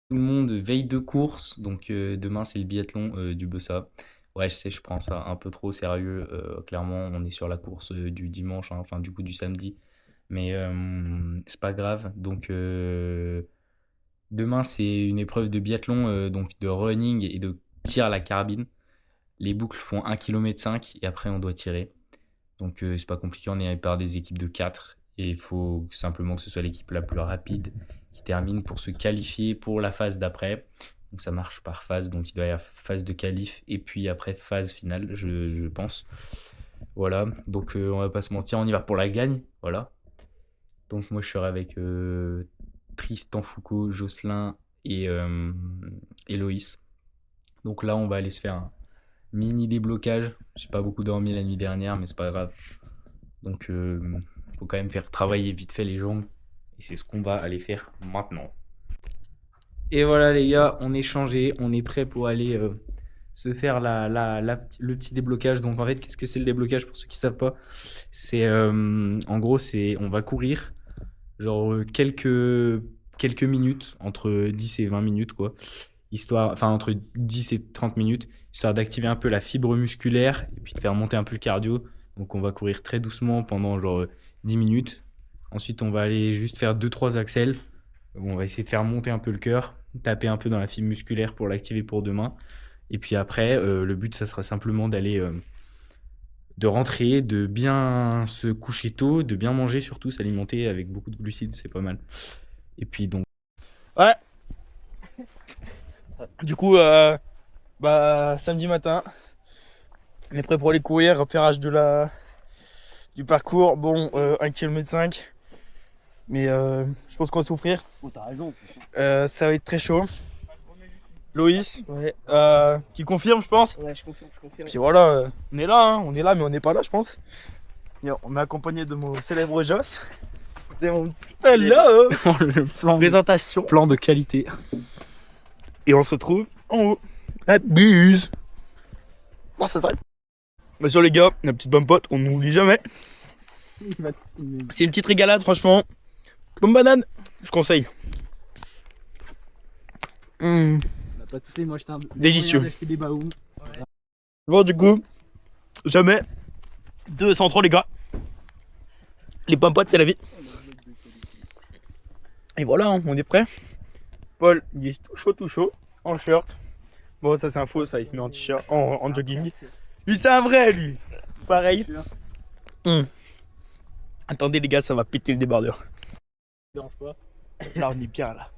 Tout le monde, veille de course, donc demain c'est le biathlon du Bessa. Ouais, je sais, je prends ça un peu trop au sérieux. Clairement, on est sur la course du dimanche, hein, enfin du coup du samedi. Mais c'est pas grave. Donc demain c'est une épreuve de biathlon, donc de running et de tir à la carabine. Les boucles font 1,5 km et après on doit tirer. Donc c'est pas compliqué, on est par des équipes de 4 et il faut simplement que ce soit l'équipe la plus rapide qui termine pour se qualifier pour la phase d'après. Donc ça marche par phase, donc il doit y avoir phase de qualif et puis après phase finale, je pense. Voilà, donc on va pas se mentir, on y va pour la gagne, voilà. Donc moi je serai avec Tristan Foucault, Jocelyn et Loïs. Donc là on va aller se faire un mini déblocage. J'ai pas beaucoup dormi la nuit dernière, mais c'est pas grave. Donc, faut quand même faire travailler vite fait les jambes. Et c'est ce qu'on va aller faire maintenant. Et voilà les gars, on est changé, on est prêt pour aller se faire le petit déblocage. Donc en fait, qu'est-ce que c'est le déblocage pour ceux qui savent pas? C'est en gros, on va courir genre quelques minutes, entre 10 et 20 minutes quoi. Enfin entre 10 et 30 minutes, histoire d'activer un peu la fibre musculaire et puis de faire monter un peu le cardio. Donc on va courir très doucement pendant genre 10 minutes. Ensuite on va aller juste faire 2-3 accels. On va essayer de faire monter un peu le cœur, taper un peu dans la fibre musculaire pour l'activer pour demain. Et puis après, le but ça sera simplement de rentrer, de bien se coucher tôt, de bien manger surtout, s'alimenter avec beaucoup de glucides, c'est pas mal. Et puis donc... Ouais. Du coup, samedi matin, on est prêt pour aller courir, repérage du parcours. Bon, 1,5 km. Mais je pense qu'on va souffrir. Oh, t'as raison. Ça va être très chaud. Loïs, Ouais, qui confirme, je pense. ouais, je confirme. Puis voilà, on est là, hein, on est là, mais on n'est pas là, je pense. Et on est accompagné de mon célèbre Joss. De mon petit hello. le Présentation. plan de qualité. Et on se retrouve en haut. La buse. Bon, ça serait. Bien sûr, les gars, la petite bonne pote, on n'oublie jamais. C'est une petite régalade, franchement. Bonne banane, je conseille. On a pas tous les moches, Délicieux. d'acheter des baoums. Bon, du coup, jamais 203 les gars. Les bonnes potes, c'est la vie. Et voilà, hein, on est prêt. Paul, il est tout chaud, en shirt. Bon, ça c'est un faux, ça, il se met en t-shirt, en jogging. Lui, c'est un vrai, lui. Pareil. Attendez, les gars, ça va péter le débardeur. Dérange pas. Là, on est bien, là.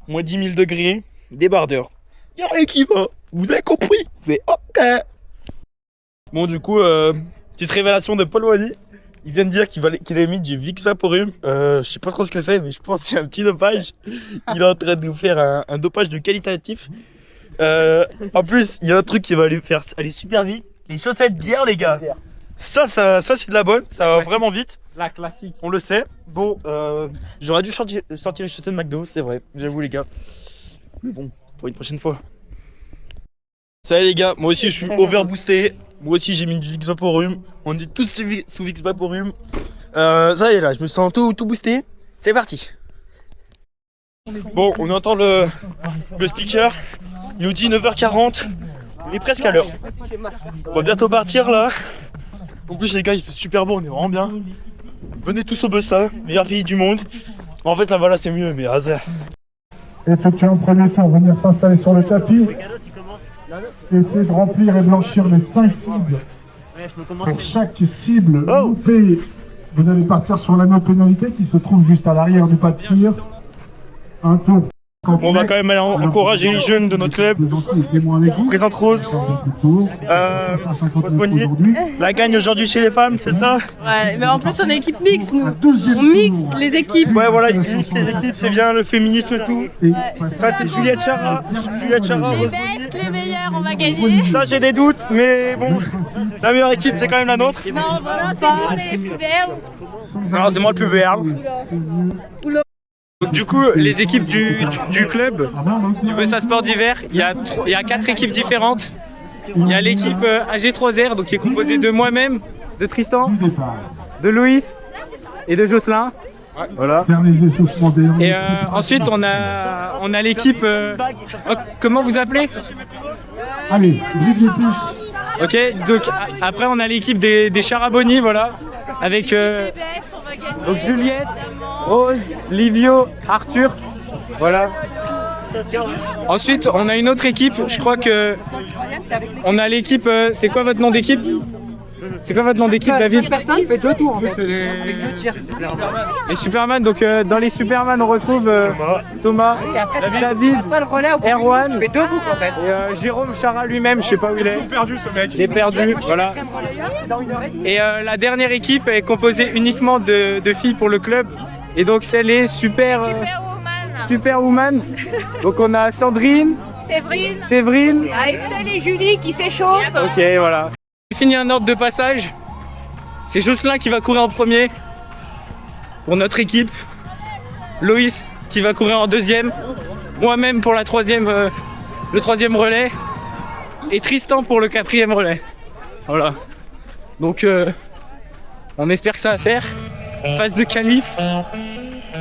Moins 10 000 degrés, débardeur. Y'a rien qui va. Vous avez compris. C'est OK. Bon, du coup, petite révélation de Paul Wally. Il vient de dire qu'il avait mis du Vicks Vaporub. Je sais pas trop ce que c'est, mais je pense que c'est un petit dopage. Il est en train de nous faire un dopage de qualitatif. En plus, il y a un truc qui va lui faire aller super vite. Les chaussettes bières, les gars. Ça c'est de la bonne. Ça va vraiment vite. La classique. On le sait. Bon, j'aurais dû sortir les chaussettes de McDo, c'est vrai. J'avoue, les gars. Mais bon, pour une prochaine fois. Ça y est, les gars. Moi aussi, je suis overboosté. Moi aussi, j'ai mis du Vicks Vaporub. On est tous sous Vicks Vaporub. Ça y est, là, je me sens tout boosté. C'est parti. Bon, on entend le speaker. Il nous dit 9h40. On est presque à l'heure. On va bientôt partir, là. En plus, les gars, il fait super beau. On est vraiment bien. Venez tous au Bessa, meilleur pays du monde. En fait, là-bas, là, c'est mieux, mais hasard. Effectuer un premier tour, venir s'installer sur le tapis. Essayer de remplir et blanchir les 5 cibles. Pour chaque cible montée, vous allez partir sur l'anneau pénalité qui se trouve juste à l'arrière du pas de tir. Un tour. On va quand même aller encourager les jeunes de notre club. Je vous présente Rose. Rose Bonnier. La gagne aujourd'hui chez les femmes, c'est ça? Ouais, mais en plus on est équipe mixte nous. On mixe les équipes. Ouais, voilà, ils mixent les équipes, c'est bien, le féminisme et tout. Ça, c'est Juliette Chara. Les Rose bestes, les meilleurs, on va gagner. Ça, j'ai des doutes, mais bon, la meilleure équipe, c'est quand même la nôtre. Non, c'est nous les plus verts. Non, c'est moi le plus vert. Du coup, les équipes du club, du Bessa Sport d'hiver, il y a 4 équipes différentes. Il y a l'équipe AG3R, donc qui est composée de moi-même, de Tristan, de Loïs et de Jocelyn. Voilà. Faire les échauffements d'air. Et ensuite, on a l'équipe. Comment vous appelez? Allez, vite les plus. Ok, donc après, on a l'équipe des Charaboni, voilà. Avec donc Juliette, Rose, Livio, Arthur. Voilà. Ensuite, on a une autre équipe. Je crois que. On a l'équipe. C'est quoi votre nom d'équipe? C'est quoi votre nom d'équipe, David? Personne fait 2 tours en fait. Les Superman, donc dans les Superman on retrouve Thomas, David, Erwan, Tu fais 2 boucles en fait. et Jérôme Chara lui-même, je sais pas où il est. Perdu ce mec. Il est perdu, voilà. Et la dernière équipe est composée uniquement de filles pour le club. Et donc c'est les Superwoman. Donc on a Sandrine, Séverine. Estelle et Julie qui s'échauffent. Ok, voilà. J'ai fini un ordre de passage. C'est Jocelyn qui va courir en premier pour notre équipe. Loïs qui va courir en deuxième. Moi-même pour le troisième relais. Et Tristan pour le 4e relais. Voilà. Donc on espère que ça va faire. Phase de qualif. On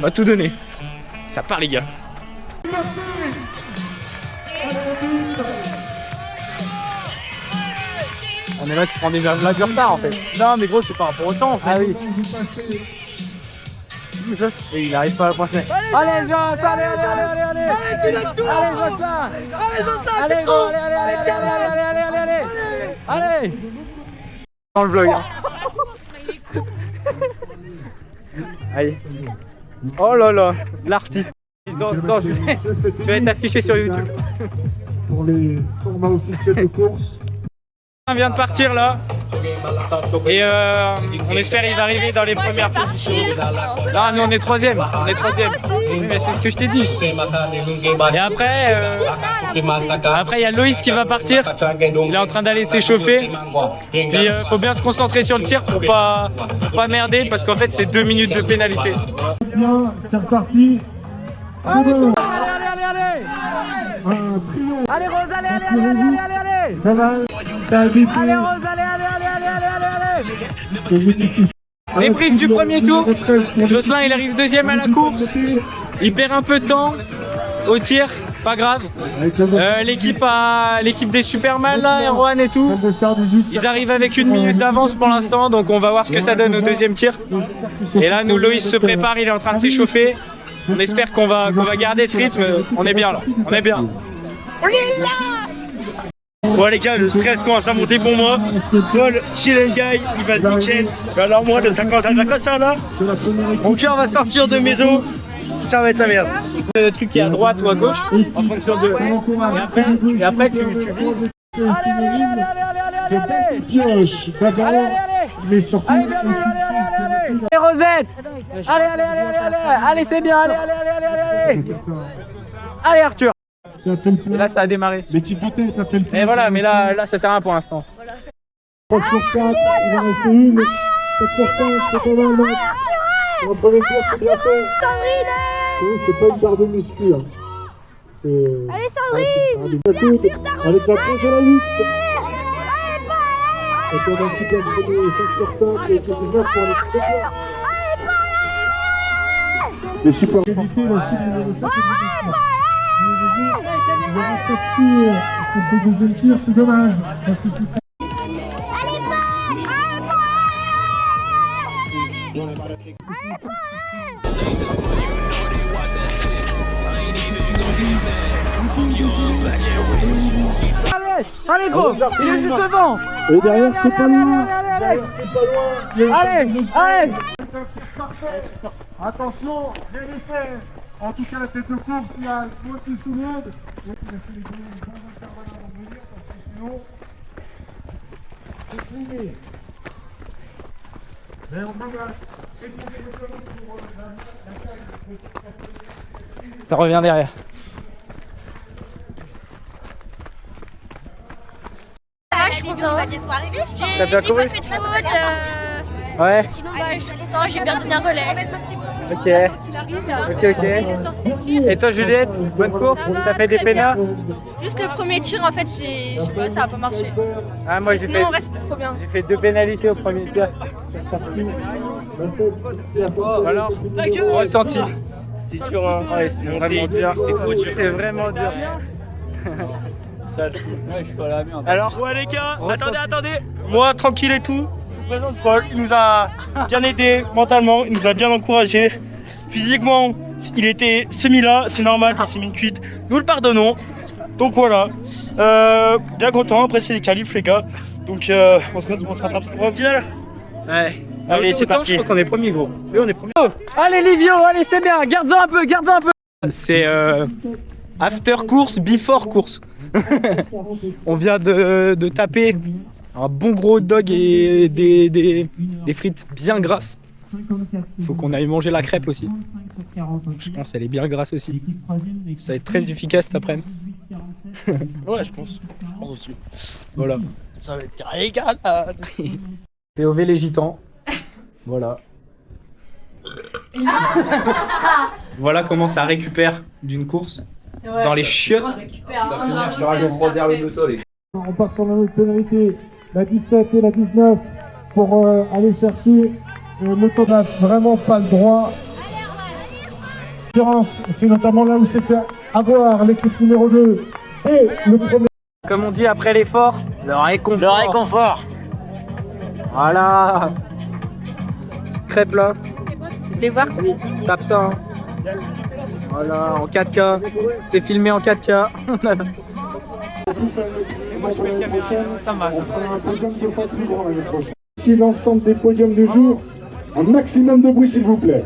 va tout donner. Ça part les gars. On est là, tu prends déjà là du retard en fait. Non mais gros c'est par rapport au temps en fait. Ah oui. Et il arrive pas à la prochaine. Allez Joss, allez. Allez Joss là. Allez gros, allez. Dans le vlog. Hein. Allez. Oh là là, l'artiste. Danse, tu vas être affiché sur YouTube. Pour les formats officiels de course. On vient de partir là et on espère qu'il va arriver dans les premières positions. Là nous on est 3e, Oui, mais c'est ce que je t'ai dit. Et après il y a Loïs qui va partir. Il est en train d'aller s'échauffer. Puis faut bien se concentrer sur le tir pour pas merder parce qu'en fait c'est 2 minutes de pénalité. Bien, c'est reparti. Allez. Un triomphe. Allez Rose, allez. Allez Rose, allez. Débrief du premier tour. Jocelyn il arrive 2e à la course. Il perd un peu de temps au tir, pas grave. L'équipe des Superman là, Erwan et tout. Ils arrivent avec 1 minute d'avance pour l'instant, donc on va voir ce que ça donne au 2e tir. Et là nous Loïs se prépare, il est en train de s'échauffer. On espère qu'on va garder ce rythme. On est bien là, on est bien. Bon les gars, le stress commence à monter pour moi. Paul, chill and guy, il va nickel. Mais alors moi, ça commence à faire comme ça là. Mon cœur va sortir de mes os. Ça va être la merde. Le truc qui est à droite ou à gauche, en fonction de... Et après tu vises. Allez. Pioche, d'abord, mais surtout. Allez Rosette. Allez c'est bien, allez. Allez Arthur. Tu as fait le plein. Et là ça a démarré. Mais tu doutais, tu as fait le plein. Et voilà, mais là ça sert à rien pour l'instant. 3 sur 4, il en reste une. 7 sur 5, c'est pas mal. Pour le premier tour, c'est bien fait. C'est pas une barre de muscu. Hein. Allez Sandrine. Avec la tronche à la 8. Et on a un petit peu de 5 sur 5 et 19 pour les premiers. Les super qualités, la cible numéro 7. Ils vont sortir sur ce deuxième tir, c'est dommage. Parce que c'est ça. Allez gros, il est juste devant. Et derrière, c'est pas loin. Derrière, c'est pas loin. Allez. Attention, bien fait. En tout cas, la tête de course, il y a moi qui soulève. Il a fait les bons intervalles avant de venir, parce que sinon, c'est fini. Mais on va Ça revient derrière. Ah, je suis content. T'as bien J'ai couru pas fait de faute. Ouais. Sinon, je suis content, j'ai bien donné un relais. Ok. Et toi Juliette, bonne course, t'as fait des pénats? Juste le premier tir, en fait, je sais pas, ça a pas marché. Ah moi j'ai Sinon, fait, en reste trop bien. j'ai fait 2 pénalités au premier tir. Alors, ressenti. C'était dur, hein. Ouais, c'était vraiment dur. C'était trop dur. C'était vraiment dur. Sale fou. Ouais, je suis pas la merde. Alors, Ouais les gars, attendez. Moi tranquille et tout. Je vous présente Paul. Il nous a bien aidé mentalement, il nous a bien encouragé. Physiquement, il était semi-là, c'est normal, il s'est mis une cuite. Nous le pardonnons. Donc voilà. Bien content, après c'est les qualifs les gars. Donc on se rattrape au final. ouais. Allez, c'est parti. Je crois qu'on est premier, gros. Oui, on est premier. Allez, Livio, allez, c'est bien. Garde-en un peu, garde-en un peu. C'est after course, before course. On vient de taper un bon gros hot dog et des frites bien grasses. Faut qu'on aille manger la crêpe aussi. Je pense qu'elle est bien grasse aussi. Ça va être très efficace cet après-midi. Ouais, je pense aussi. Voilà. Ça va être régal. POV les gitans. Voilà. Voilà comment ça récupère d'une course. Dans les chiottes. On part sur la note pénalité, la 17 et la 19 pour aller chercher le temps. On n'a vraiment pas le droit. C'est notamment là où s'est fait avoir l'équipe numéro 2 et le premier. Comme on dit après l'effort, le réconfort. Le réconfort. Voilà. Petite crêpe là. Les voir. Tape ça. Hein. Voilà, en 4K. C'est filmé en 4K. Ça va. Si l'ensemble des podiums du jour, un maximum de bruit s'il vous plaît.